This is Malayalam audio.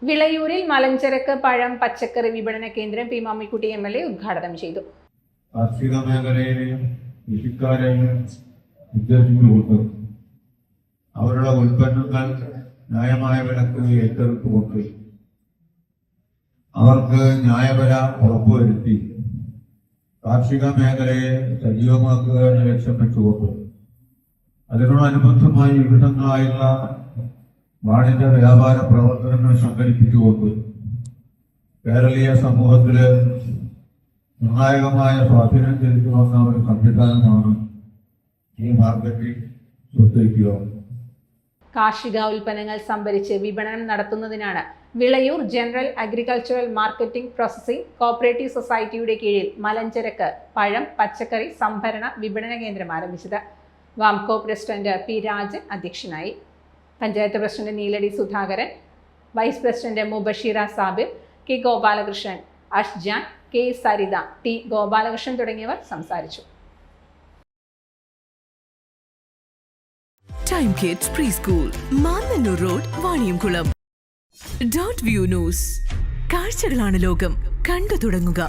വിളയൂരിൽ മലഞ്ചരക്ക് പഴം പച്ചക്കറി വിപണന കേന്ദ്രം പി മമ്മിക്കുട്ടി MLA ഉദ്ഘാടനം ചെയ്തു. കാർഷിക മേഖലയിലെയും കൃഷിക്കാരെയും വിദ്യാർത്ഥികൾക്ക് അവരുടെ ഉൽപ്പന്നങ്ങൾ ന്യായമായ വിലക്ക് ഏറ്റെടുത്തുകൊണ്ട് അവർക്ക് ന്യായവില ഉറപ്പുവരുത്തി കാർഷിക മേഖലയെ സജീവമാക്കുക എന്ന ലക്ഷ്യം വെച്ചുകൊണ്ട് അതിനോടനുബന്ധമായി വിവിധങ്ങളായുള്ള വാണിജ്യ വ്യാപാര പ്രവർത്തനങ്ങൾ സംഘടിപ്പിച്ചുകൊണ്ട് കേരളീയ സമൂഹത്തില് നിർണായകമായ സ്വാധീനം ചെലുത്തി വന്ന ഒരു സംവിധാനമാണ് ഈ മാർക്കറ്റിംഗ് സൊസൈറ്റിയോ. കാർഷിക ഉൽപ്പന്നങ്ങൾ സംഭരിച്ച് വിപണനം നടത്തുന്നതിനാണ് Vilayur general agricultural marketing processing cooperative സൊസൈറ്റിയുടെ കീഴിൽ മലഞ്ചരക്ക് പഴം പച്ചക്കറി സംഭരണ വിപണന കേന്ദ്രം ആരംഭിച്ചത്. വാംകോ പ്രസിഡന്റ് പി രാജൻ അധ്യക്ഷനായി. Panchayat president Neeladi Sudhakaran, vice president Mubashira Sabir, K Gopalakrishnan, Ashjan, K Saritha, T Gopalakrishnan തുടങ്ങിയവർ സംസാരിച്ചു. Time Kids preschool, Manannur road, Vaniyamkulam. Dot View News. കാഴ്ചകളാണ് ലോകം, കണ്ടു തുടങ്ങുക.